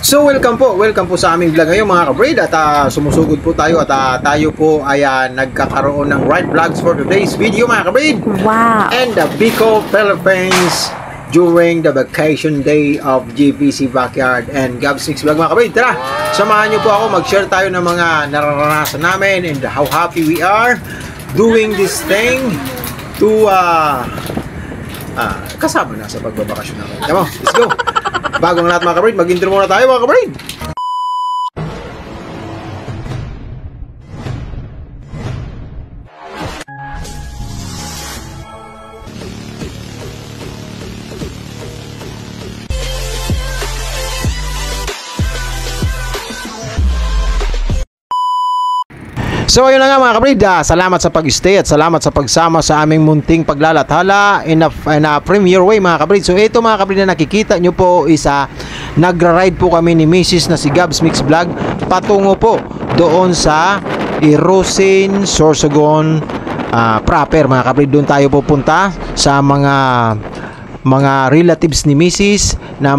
Welcome po sa aming vlog ngayon mga kabrid at sumusugod po tayo at tayo po ay nagkakaroon ng ride vlogs for today's video mga kabrid. Wow! And the Bicol, Philippines during the vacation day of GPC Backyard and Gabs Mix Vlog mga kabrid. Tara, samahan nyo po ako, mag-share tayo ng mga nararanasan namin and how happy we are doing this thing to kasama na sa pagbabakasyon namin. Come on, let's go! Bagong lahat mga kabrid, mag-intro muna tayo mga kabrid. So ayun na nga mga kabrid, salamat sa pag-stay at salamat sa pagsama sa aming munting paglalathala in a premier way mga kabrid. So ito mga kabrid na nakikita nyo po is nagra-ride po kami ni Mrs. na si Gabs Mix Vlog patungo po doon sa Irusin, Sorsogon proper mga kabrid. Doon tayo pupunta sa mga relatives ni Mrs. na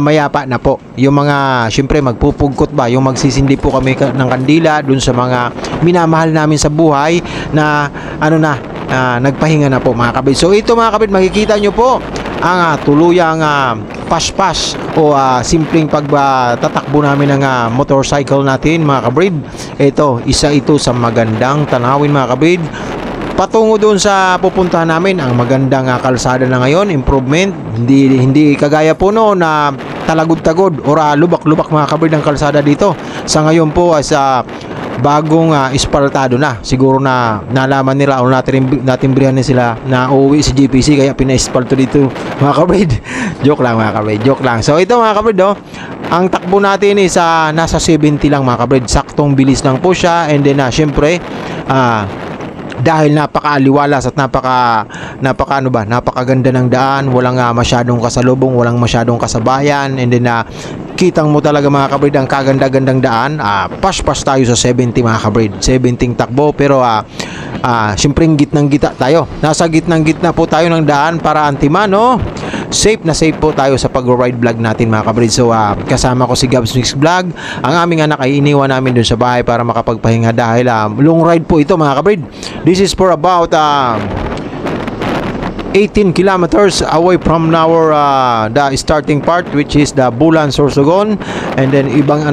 mayapa na po. Yung mga, syempre magpupugkot ba, yung magsisindi po kami ng kandila dun sa mga minamahal namin sa buhay na nagpahinga na po mga kabrid. So ito mga kabrid, makikita nyo po ang tuluyang pas-pas o simpleng pagtatakbo namin ng motorcycle natin mga kabrid. Ito, isa ito sa magandang tanawin mga kabrid. Patungo doon sa pupuntahan namin, ang magandang kalsada na ngayon, improvement, hindi kagaya po noon na talagod-tagod o lubak-lubak mga kabrid ng kalsada dito. Sa ngayon po sa bagong espaltado na. Siguro na nalaman nila o natimbrihan na sila na uuwi si GPC kaya pina-espalto dito mga kabrid. Joke lang mga kabrid, joke lang. So ito mga kabrid, ang takbo natin is nasa 70 lang mga kabrid. Saktong bilis lang po siya, and then syempre dahil napakaaliwalas at napakaganda ng daan, walang masyadong kasalubong, walang masyadong kasabayan, and then kitang mo talaga mga kabrid ang kaganda-gandang daan. Pas-pas tayo sa 70 mga kabrid, 70 takbo, pero syempre gitnang-gita tayo, nasa gitnang-gitna po tayo ng daan para antimano safe na safe po tayo sa pag-ride vlog natin mga kabrid. So kasama ko si Gabs Mix Vlog. Ang aming anak ay iniwan namin dun sa bahay para makapagpahinga dahil long ride po ito mga kabrid. This is for about 18 kilometers away from our the starting part, which is the Bulan, Sorsogon, and then ibang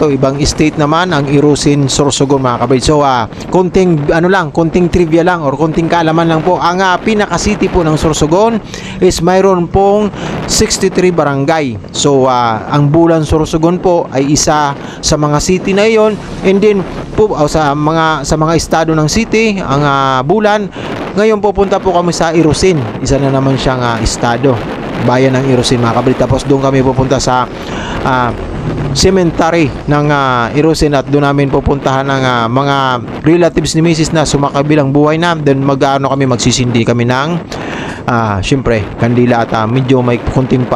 ibang state naman ang Irusin, Sorsogon mga kabrid. So konting trivia lang or konting kaalaman lang po. Ang pinaka-city po ng Sorsogon is mayroon pong 63 barangay. So ang Bulan, Sorsogon po ay isa sa mga city na iyon, and then po sa mga estado ng city ang Bulan. Ngayon pupunta po kami sa Irusin. Isa na naman siyang estado, bayan ng Irusin mga kabrid. Tapos doon kami pupunta sa cemetery ng Irusin at doon namin pupuntahan ng mga relatives ni Mrs. na sumakabilang buhay na. Then kami magsisindi kami ng syempre kandila at medyo may kunting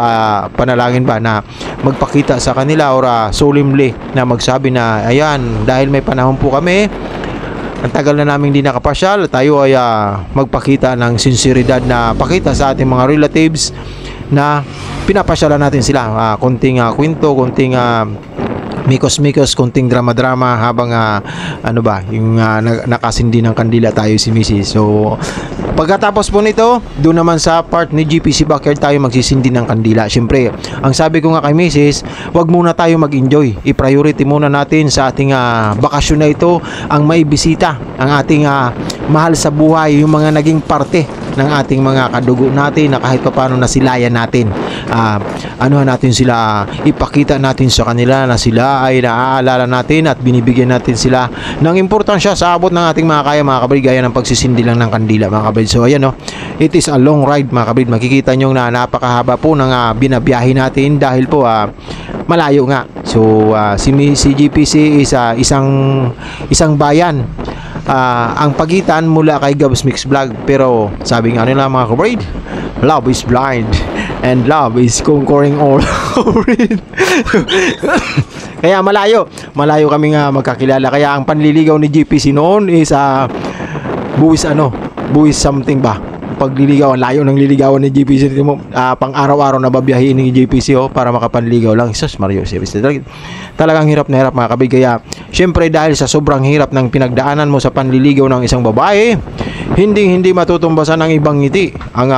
panalangin ba na magpakita sa kanila or solemnly na magsabi na ayan, dahil may panahon po kami, ang tagal na namin di nakapasyal, tayo ay magpakita ng sinseridad na pakita sa ating mga relatives na pinapasyalan natin sila. Konting kwento, konting mikos-mikos, konting drama-drama habang yung nakasindi ng kandila tayo si Mrs. So pagkatapos po nito, doon naman sa part ni GPC Backyard tayo magsisindi ng kandila. Siyempre, ang sabi ko nga kay Mrs., wag muna tayo mag-enjoy. I-priority muna natin sa ating bakasyon na ito ang maibisita ang ating mahal sa buhay, yung mga naging parte ng ating mga kadugo natin na kahit paano nasilayan natin. Natin sila, ipakita natin sa kanila na sila ay naaalala natin at binibigyan natin sila ng importansya sa abot ng ating mga kaya mga kabrid, gaya ng pagsisindi lang ng kandila mga kabrid. So ayan, it is a long ride mga kabrid. Makikita nyo na napakahaba po ng binabiyahe natin dahil po malayo nga. So si GPC is isang bayan ang pagitan mula kay Gabs Mix Vlog, pero sabi nga nila mga kabrid, love is blind and love is conquering all. Kaya malayo kami nga magkakilala. Kaya ang panliligaw ni GPC noon is buwis something ba, pagliligawan, layo ng liligawan ni JPC mo, pang araw-araw na babiyahin ni JPC para makapanligaw lang. Sus Mario, talagang hirap na hirap mga kabrid. Kaya syempre dahil sa sobrang hirap ng pinagdaanan mo sa panliligaw ng isang babae, hindi matutumbasan ng ibang ngiti ang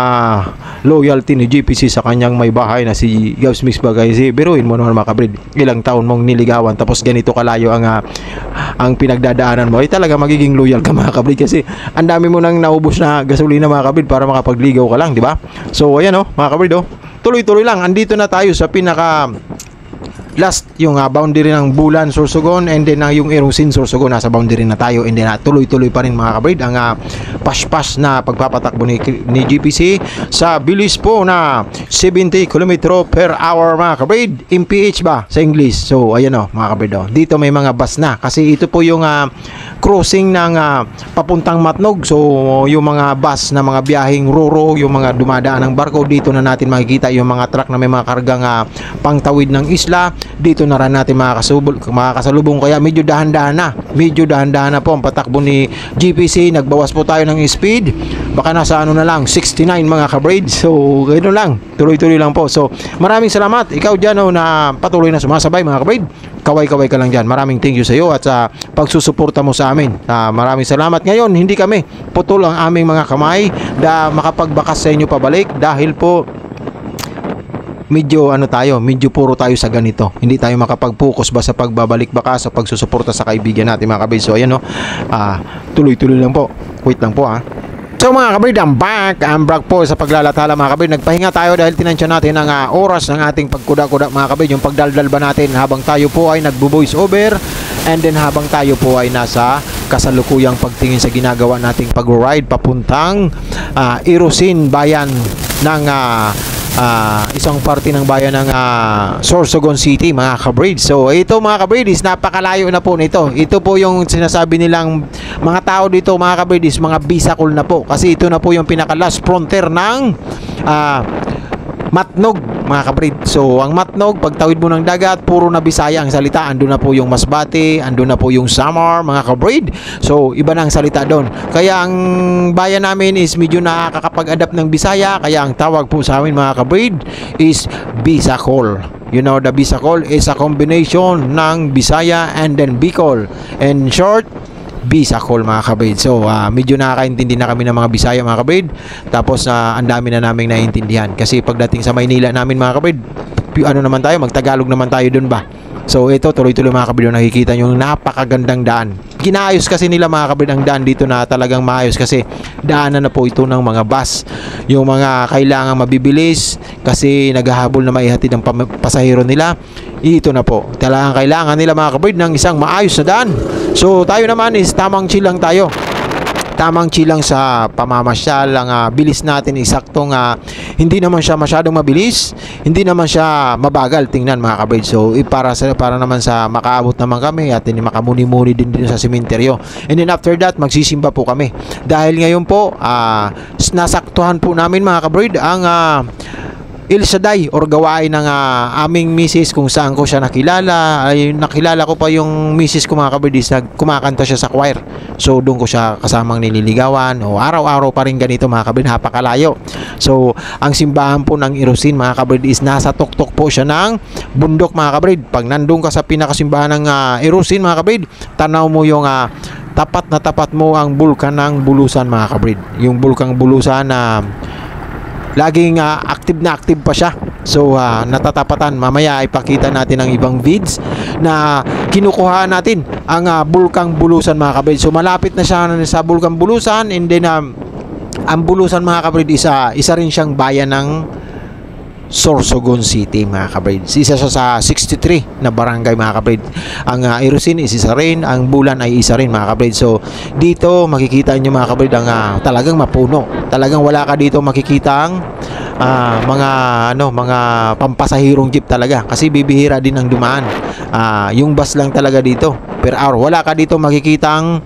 loyalty ni JPC sa kanyang may bahay na si Gabs Mix Bagay. Biruin mo naman mga kabrid, ilang taon mong niligawan tapos ganito kalayo ang pinagdadaanan mo, ay talaga magiging loyal ka mga kabrid, kasi ang dami mo nang naubos na gasolina mga kabrid para makapagligaw ka lang, di ba? So ayan mga kabrid, tuloy-tuloy lang. Andito na tayo sa pinaka last, yung boundary ng Bulan Sorsogon, and then yung Irusin Sorsogon, nasa boundary na tayo, and then tuloy-tuloy pa rin mga kabrid ang pas-pas na pagpapatakbo ni GPC sa bilis po na 70 km per hour mga kabrid, MPH ba sa English. So ayan mga kabrid, dito may mga bus na, kasi ito po yung crossing ng papuntang Matnog. So yung mga bus na mga biyaheng roro, yung mga dumadaan ng barko, dito na natin makikita yung mga truck na may mga kargang pangtawid ng isla. Dito na rin natin makakasalubong, kaya medyo dahan-dahan na po ang patakbo ni GPC. Nagbawas po tayo ng speed, baka nasa na lang 69 mga kabrid. So ganoon lang, tuloy-tuloy lang po. So maraming salamat ikaw dyan na patuloy na sumasabay mga kabrid. Kaway-kaway ka lang dyan. Maraming thank you sa iyo at sa pagsusuporta mo sa amin. Maraming salamat. Ngayon hindi kami putol ang aming mga kamay na makapagbakas sa inyo pabalik, dahil po medyo medyo puro tayo sa ganito. Hindi tayo makapag-focus ba sa pagbabalik baka sa pagsusuporta sa kaibigan natin mga kabrid. So ayan tuloy-tuloy lang po. Wait lang po So mga kabrid, I'm back po sa paglalathala mga kabrid. Nagpahinga tayo dahil tinansya natin ang oras ng ating pagkuda-kuda mga kabrid. Yung pagdaldal ba natin habang tayo po ay nagbo-voice over, and then habang tayo po ay nasa kasalukuyang pagtingin sa ginagawa nating pag-ride papuntang Irusin, bayan ng isang parte ng bayan ng Sorsogon City mga kabrid. So ito mga kabrid is napakalayo na po nito. Ito po yung sinasabi nilang mga tao dito mga kabrid is mga Bisacol na po, kasi ito na po yung pinaka last frontier ng Matnog mga kabrid. So ang Matnog, pagtawid mo ng dagat, puro na Bisaya ang salita. Andun na po yung Masbate, andun na po yung Samar mga kabrid. So iba na ang salita doon. Kaya ang bayan namin is medyo nakakapag-adapt ng Bisaya, kaya ang tawag po sa amin mga kabrid is Bisacol. You know, the Bisacol is a combination ng Bisaya and then Bicol. In short, Bisacol mga kabrid. So medyo nakakaintindi na kami ng mga Bisaya mga kabrid. Tapos ang dami na naming naiintindihan, kasi pagdating sa Maynila namin mga kabrid, naman tayo, magtagalog naman tayo dun ba. So ito tuloy-tuloy mga kabrid, nakikita nyo yung napakagandang daan. Kinaayos kasi nila mga kabrid ang daan dito na talagang maayos, kasi daanan na po ito ng mga bus, yung mga kailangan mabibilis kasi naghahabol na maihatid ang pasahero nila. Ito na po talagang kailangan nila mga kabrid ng isang maayos na daan. So tayo naman is tamang chill lang tayo, tamang chill lang sa pamamasyal. Ang bilis natin isaktong hindi naman siya masyadong mabilis, hindi naman siya mabagal tingnan mga kabrid. So para naman sa makaabot naman kami at hindi makamuni-muni din sa sementeryo. And then after that magsisimba po kami, dahil ngayon po nasaktuhan po namin mga kabrid ang Il Shaddai or gawain ng aming misis, kung saan ko siya nakilala. Ay nakilala ko pa yung misis ko mga kabrid, kumakanta siya sa choir. So doon ko siya kasamang nililigawan, o araw-araw pa rin ganito mga kabrid, napakalayo. So ang simbahan po ng Irusin mga kabrid is nasa tuktok po siya ng bundok mga kabrid. Pag nandun ka sa pinakasimbahan ng Irusin mga kabrid, tanaw mo yung tapat na tapat mo ang bulkan ng Bulusan mga kabrid. Yung bulkang Bulusan na laging active na active pa siya. So natatapatan. Mamaya ipakita natin ang ibang vids na kinukuha natin ang bulkang Bulusan mga kabrid. So malapit na siya sa bulkang Bulusan, and then ang Bulusan mga kabrid isa rin siyang bayan ng Sorsogon City mga kabrid. Isa siya sa 63 na barangay mga kabrid. Ang Irusin is isa rin, ang Bulan ay isa rin mga kabrid. So dito makikita nyo mga kabrid ang talagang mapuno. Talagang wala ka dito makikita ang mga pampasahirong jeep talaga, kasi bibihira din ang dumaan. Yung bus lang talaga dito per hour. Wala ka dito makikitang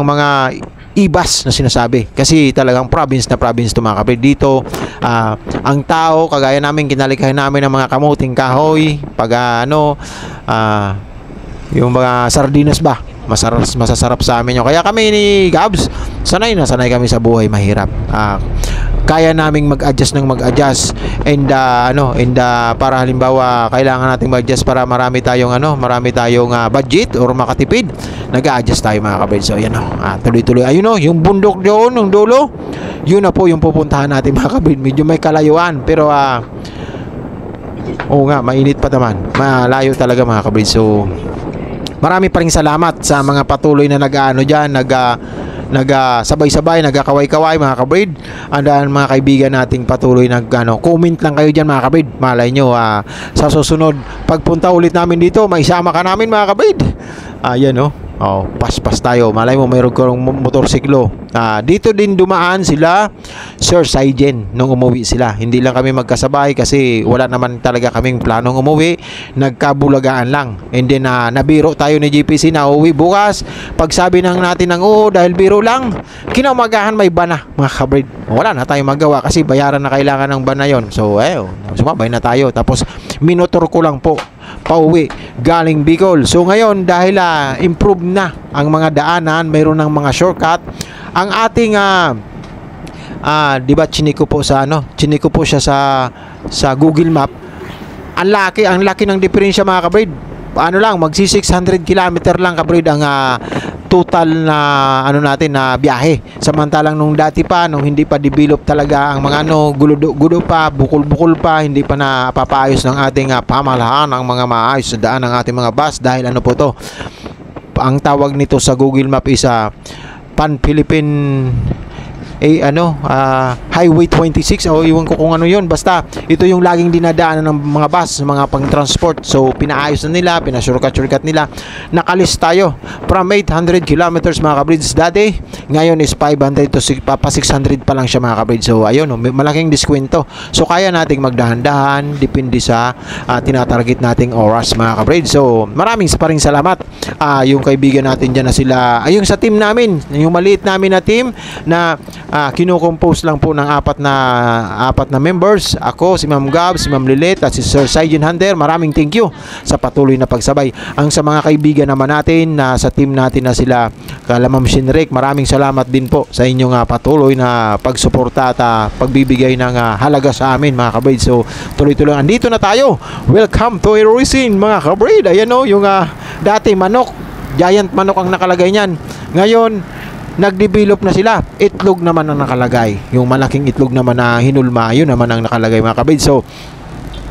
mga ibas na sinasabi, kasi talagang province na province to mga kabrid. Dito ang tao kagaya namin, kinalikhain namin ng mga kamuting kahoy, pag yung mga sardinas ba, masasarap sa amin yun. Kaya kami ni Gabs sanay na sanay kami sa buhay mahirap. Kaya naming mag-adjust ng mag-adjust, and para halimbawa kailangan nating mag-adjust para marami tayong budget or makatipid, nag-a-adjust tayo mga kabrid. So ayan tuloy-tuloy. Ayun yung bundok doon ng dulo, yun na po yung pupuntahan natin mga kabrid. Medyo may kalayuan pero oo nga, mainit pa naman, malayo talaga mga kabrid. So marami pa ring salamat sa mga patuloy na sabay-sabay, nagkakaway-kaway mga kabrid. Andan mga kaibigan nating patuloy comment lang kayo dyan mga kabrid. Malay nyo sa susunod pagpunta ulit namin dito, maisama ka namin mga kabrid. Ayan pas tayo. Malay mo mayroon kang motorsiklo. Dito din dumaan sila Sir Saijen nung umuwi sila. Hindi lang kami magkasabay kasi wala naman talaga kaming planong umuwi. Nagkabulagaan lang. And then nabiro tayo ni GPC na uwi bukas. Pagsabi natin ng dahil biro lang, kinaumagahan may bana mga kabrid. Wala na tayong magawa kasi bayaran na kailangan ng bana yon. So sumabay na tayo. Tapos minotor ko lang po pauwi galing Bicol. So ngayon dahil improve na ang mga daanan, mayroon ng mga shortcut. Ang ating di ba chiniko po siya sa Google Map. Ang laki ng diferensya mga kabrid. Magsi 600 kilometer lang kabrid ang total na natin na biyahe. Samantalang nung dati pa, nung hindi pa develop talaga ang mga gulo pa, bukol-bukol pa, hindi pa napapaayos ng ating pamahalaan ang mga maayos na daan ng ating mga bus. Dahil po to, ang tawag nito sa Google Map is Pan-Philippine Highway 26 iwan ko kung yun. Basta ito yung laging dinadaanan ng mga bus, mga pang-transport. So pinaayos na nila, pinashortcut nila. Nakalis tayo from 800 kilometers mga kabrids dati, ngayon is 500 to 600 pa lang siya mga kabrids. So ayun, malaking diskwento. So kaya nating magdahan-dahan depende sa tinatarget nating oras mga kabrids. So maraming salamat yung kaibigan natin dyan na sila, yung sa team namin, yung maliit namin na team na kino-compose lang po ng apat na members. Ako, si Ma'am Gab, si Ma'am Lilet at si Sir Saijen Hunter. Maraming thank you sa patuloy na pagsabay. Ang sa mga kaibigan naman natin na sa team natin na sila kala Ma'am Shinrek, maraming salamat din po sa inyong patuloy na pagsuporta at pagbibigay ng halaga sa amin mga kabrid. So tuloy-tuloy andito na tayo. Welcome to Hiroisin mga kabrid. Ayan yung dati manok, giant manok ang nakalagay niyan. Ngayon nag-develop na sila. Itlog naman ang nakalagay. Yung malaking itlog naman na hinulma, yun naman ang nakalagay mga kabrid. So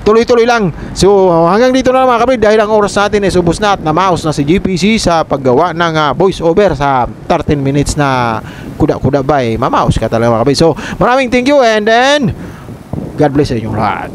tuloy-tuloy lang. So hanggang dito na mga kabrid dahil ang oras natin ay subos na at namaos na si GPC sa paggawa ng voice over sa 13 minutes na kuda-kuda ba mamaos ka talaga mga kabrid. So maraming thank you and then God bless sa inyong lahat.